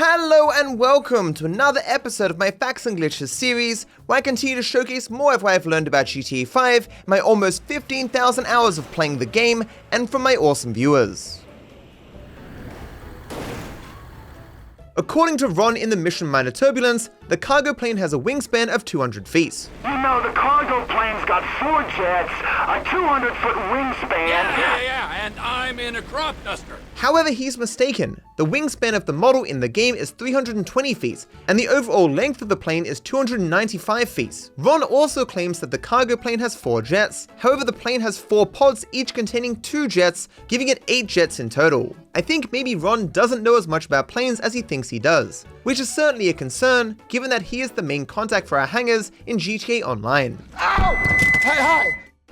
Hello and welcome to another episode of my Facts and Glitches series, where I continue to showcase more of what I've learned about GTA 5, my almost 15,000 hours of playing the game, and from my awesome viewers. According to Ron in the mission Minor Turbulence, the cargo plane has a wingspan of 200 feet. You know, the cargo plane's got 4 jets, a 200-foot wingspan. Yeah, and I'm in a crop duster. However, he's mistaken. The wingspan of the model in the game is 320 feet, and the overall length of the plane is 295 feet. Ron also claims that the cargo plane has 4 jets, however the plane has 4 pods each containing 2 jets, giving it 8 jets in total. I think maybe Ron doesn't know as much about planes as he thinks he does, which is certainly a concern given that he is the main contact for our hangars in GTA Online. Ow! Hey, hi!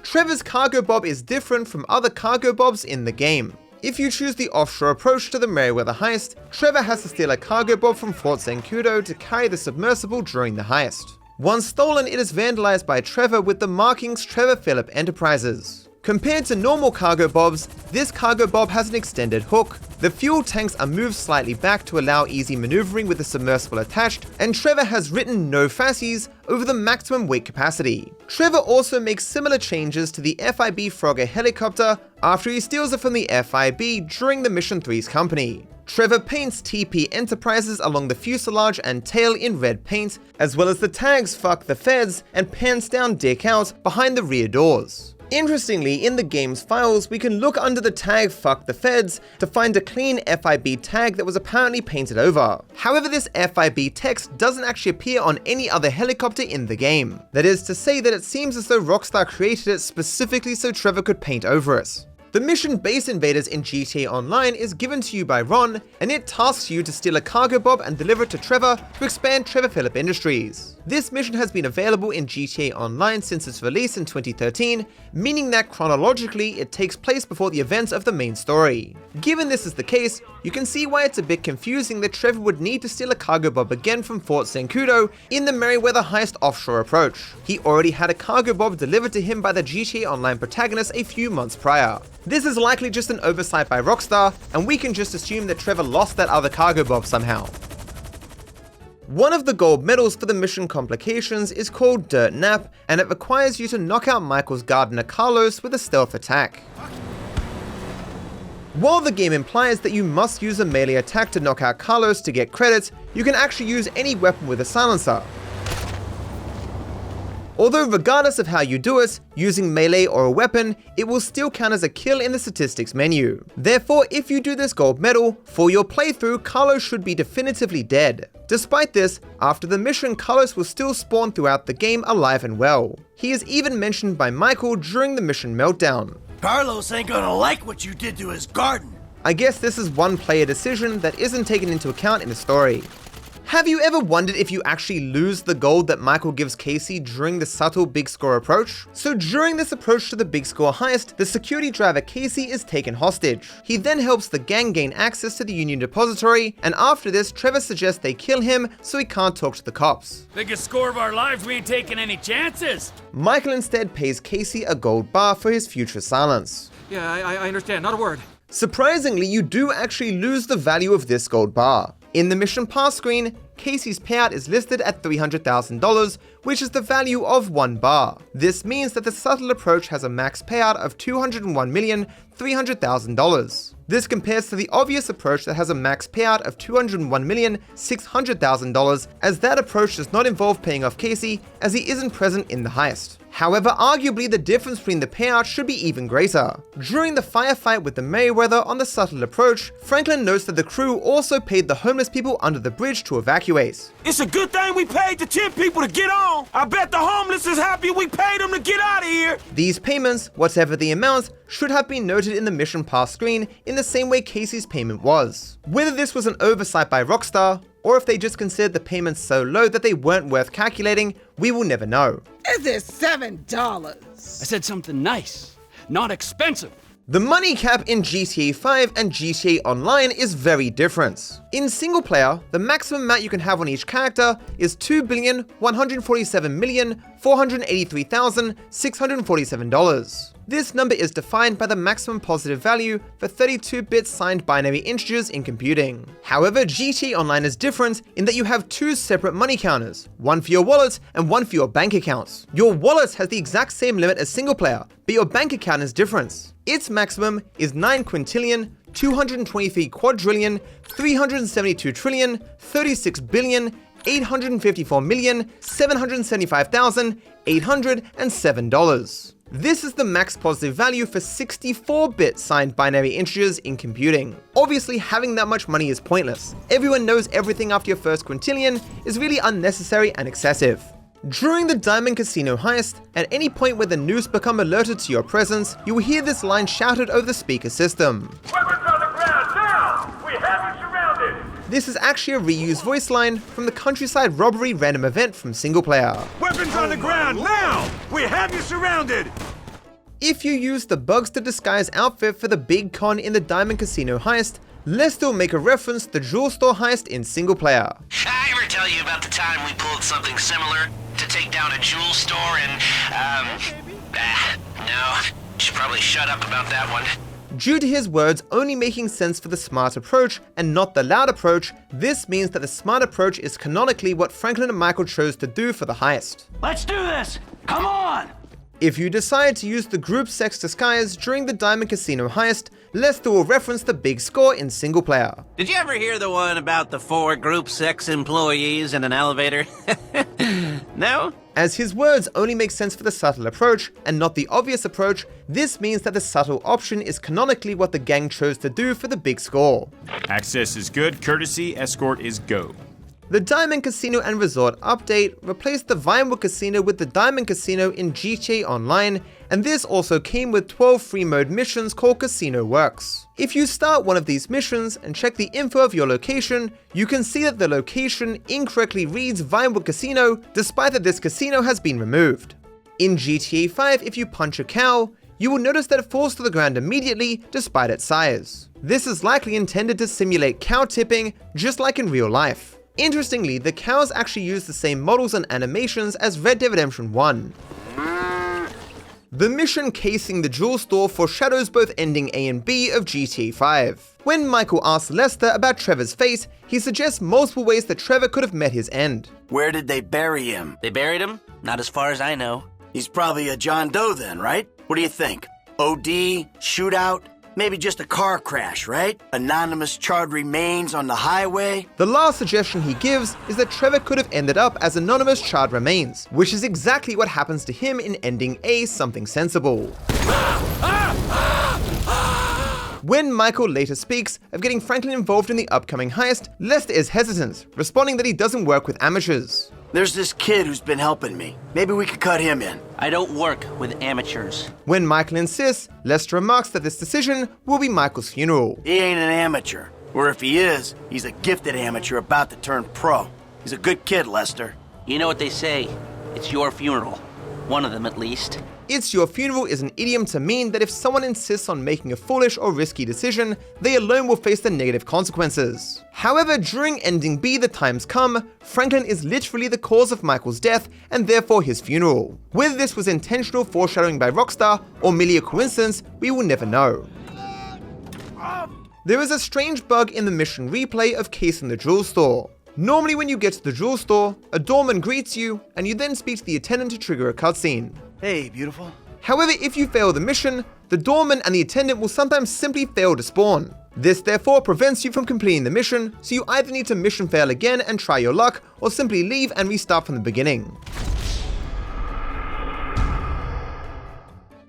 Trevor's Cargobob is different from other Cargobobs in the game. If you choose the offshore approach to the Merryweather heist, Trevor has to steal a Cargobob from Fort Zancudo to carry the submersible during the heist. Once stolen, it is vandalized by Trevor with the markings Trevor Phillip Enterprises. Compared to normal Cargobobs, this Cargobob has an extended hook, the fuel tanks are moved slightly back to allow easy maneuvering with the submersible attached, and Trevor has written no facies over the maximum weight capacity. Trevor also makes similar changes to the FIB Frogger helicopter after he steals it from the FIB during the Mission 3's company. Trevor paints TP Enterprises along the fuselage and tail in red paint, as well as the tags "Fuck the Feds" and "Pants Down Dick Out" behind the rear doors. Interestingly, in the game's files, we can look under the tag "Fuck the Feds" to find a clean FIB tag that was apparently painted over. However, this FIB text doesn't actually appear on any other helicopter in the game. That is to say that it seems as though Rockstar created it specifically so Trevor could paint over it. The mission Base Invaders in GTA Online is given to you by Ron, and it tasks you to steal a Cargobob and deliver it to Trevor to expand Trevor Phillip Industries. This mission has been available in GTA Online since its release in 2013, meaning that chronologically it takes place before the events of the main story. Given this is the case, you can see why it's a bit confusing that Trevor would need to steal a Cargobob again from Fort Zancudo in the Merryweather heist offshore approach. He already had a Cargobob delivered to him by the GTA Online protagonist a few months prior. This is likely just an oversight by Rockstar, and we can just assume that Trevor lost that other Cargobob somehow. One of the gold medals for the mission complications is called Dirt Nap, and it requires you to knock out Michael's gardener Carlos with a stealth attack. While the game implies that you must use a melee attack to knock out Carlos to get credit, you can actually use any weapon with a silencer. Although regardless of how you do it, using melee or a weapon, it will still count as a kill in the statistics menu. Therefore, if you do this gold medal, for your playthrough, Carlos should be definitively dead. Despite this, after the mission, Carlos will still spawn throughout the game alive and well. He is even mentioned by Michael during the mission meltdown. Carlos ain't gonna like what you did to his garden. I guess this is one player decision that isn't taken into account in the story. Have you ever wondered if you actually lose the gold that Michael gives Casey during the subtle Big Score approach? So during this approach to the Big Score heist, the security driver Casey is taken hostage. He then helps the gang gain access to the Union Depository, and after this, Trevor suggests they kill him so he can't talk to the cops. Biggest score of our lives, we ain't taking any chances. Michael instead pays Casey a gold bar for his future silence. Yeah, I understand, not a word. Surprisingly, you do actually lose the value of this gold bar. In the mission pass screen, Casey's payout is listed at $300,000, which is the value of 1 bar. This means that the subtle approach has a max payout of $201,300,000. This compares to the obvious approach that has a max payout of $201,600,000, as that approach does not involve paying off Casey, as he isn't present in the heist. However, arguably the difference between the payouts should be even greater. During the firefight with the Merryweather on the subtle approach, Franklin notes that the crew also paid the homeless people under the bridge to evacuate. It's a good thing we paid the 10 people to get on. I bet the homeless is happy we paid them to get out of here. These payments, whatever the amount, should have been noted in the mission pass screen in the same way Casey's payment was. Whether this was an oversight by Rockstar, or if they just considered the payments so low that they weren't worth calculating, we will never know. Is it $7? I said something nice, not expensive. The money cap in GTA 5 and GTA Online is very different. In Singleplayer, the maximum amount you can have on each character is $2,147,483,647. This number is defined by the maximum positive value for 32-bit signed binary integers in computing. However, GTA Online is different in that you have two separate money counters, one for your wallet and one for your bank accounts. Your wallet has the exact same limit as Singleplayer, but your bank account is different. Its maximum is 9 quintillion, 223 quadrillion, 372 trillion, 36 billion, 854,775,807. This is the max positive value for 64-bit signed binary integers in computing. Obviously, having that much money is pointless. Everyone knows everything after your first quintillion is really unnecessary and excessive. During the Diamond Casino heist, at any point where the noose become alerted to your presence, you will hear this line shouted over the speaker system. Weapons on the ground, now! We have you surrounded! This is actually a reused voice line from the Countryside Robbery random event from Singleplayer. Weapons on the ground, now! We have you surrounded! If you use the Bugs to Disguise outfit for the big con in the Diamond Casino heist, Lester will make a reference to the jewel store heist in Singleplayer. I ever tell you about the time we pulled something similar to take down a jewel store and, no, should probably shut up about that one. Due to his words only making sense for the smart approach and not the loud approach, this means that the smart approach is canonically what Franklin and Michael chose to do for the heist. Let's do this! Come on! If you decide to use the group sex disguise during the Diamond Casino heist, Lester will reference the big score in Singleplayer. Did you ever hear the one about the 4 group sex employees in an elevator? No? As his words only make sense for the subtle approach and not the obvious approach, this means that the subtle option is canonically what the gang chose to do for the big score. Access is good, courtesy, escort is go. The Diamond Casino and Resort update replaced the Vinewood Casino with the Diamond Casino in GTA Online, and this also came with 12 free mode missions called Casino Works. If you start one of these missions and check the info of your location, you can see that the location incorrectly reads Vinewood Casino, despite that this casino has been removed. In GTA 5, if you punch a cow, you will notice that it falls to the ground immediately despite its size. This is likely intended to simulate cow tipping, just like in real life. Interestingly, the cows actually use the same models and animations as Red Dead Redemption 1. The mission casing the jewel store foreshadows both ending A and B of GTA 5. When Michael asks Lester about Trevor's fate, he suggests multiple ways that Trevor could have met his end. Where did they bury him? They buried him? Not as far as I know. He's probably a John Doe then, right? What do you think? OD? Shootout? Maybe just a car crash, right? Anonymous charred remains on the highway? The last suggestion he gives is that Trevor could have ended up as anonymous charred remains, which is exactly what happens to him in ending A Something Sensible. When Michael later speaks of getting Franklin involved in the upcoming heist, Lester is hesitant, responding that he doesn't work with amateurs. There's this kid who's been helping me. Maybe we could cut him in. I don't work with amateurs. When Michael insists, Lester remarks that this decision will be Michael's funeral. He ain't an amateur. Or if he is, he's a gifted amateur about to turn pro. He's a good kid, Lester. You know what they say, it's your funeral. One of them at least. It's your funeral is an idiom to mean that if someone insists on making a foolish or risky decision, they alone will face the negative consequences. However, during ending B The Times Come, Franklin is literally the cause of Michael's death and therefore his funeral. Whether this was intentional foreshadowing by Rockstar or merely a coincidence, we will never know. There is a strange bug in the mission replay of casing the jewel store. Normally when you get to the jewel store, a doorman greets you, and you then speak to the attendant to trigger a cutscene. Hey, beautiful. However, if you fail the mission, the doorman and the attendant will sometimes simply fail to spawn. This therefore prevents you from completing the mission, so you either need to mission fail again and try your luck, or simply leave and restart from the beginning.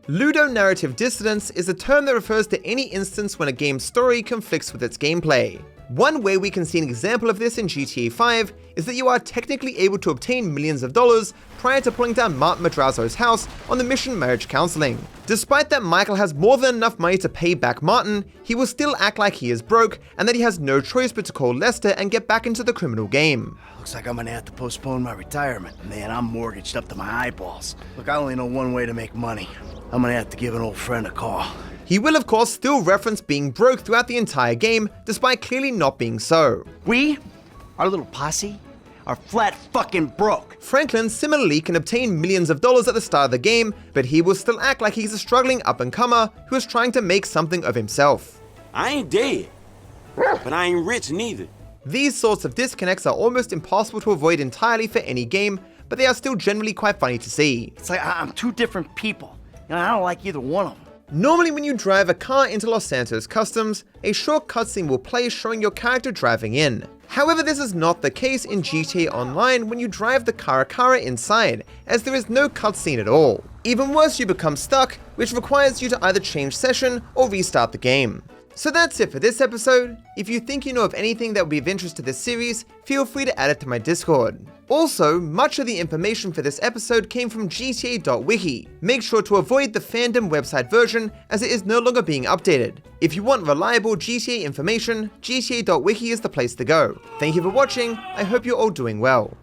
Ludonarrative dissonance is a term that refers to any instance when a game's story conflicts with its gameplay. One way we can see an example of this in GTA 5 is that you are technically able to obtain millions of dollars prior to pulling down Martin Madrazo's house on the mission Marriage Counseling. Despite that Michael has more than enough money to pay back Martin, he will still act like he is broke and that he has no choice but to call Lester and get back into the criminal game. Looks like I'm gonna have to postpone my retirement. Man, I'm mortgaged up to my eyeballs. Look, I only know one way to make money. I'm gonna have to give an old friend a call. He will of course still reference being broke throughout the entire game, despite clearly not being so. We, our little posse, are flat fucking broke. Franklin similarly can obtain millions of dollars at the start of the game, but he will still act like he's a struggling up-and-comer who is trying to make something of himself. I ain't dead, but I ain't rich neither. These sorts of disconnects are almost impossible to avoid entirely for any game, but they are still generally quite funny to see. It's like I'm two different people, and I don't like either one of them. Normally when you drive a car into Los Santos Customs, a short cutscene will play showing your character driving in. However, this is not the case in GTA Online when you drive the Caracara inside, as there is no cutscene at all. Even worse, you become stuck, which requires you to either change session or restart the game. So that's it for this episode. If you think you know of anything that would be of interest to this series, feel free to add it to my Discord. Also, much of the information for this episode came from GTA.wiki. Make sure to avoid the fandom website version as it is no longer being updated. If you want reliable GTA information, GTA.wiki is the place to go. Thank you for watching, I hope you're all doing well.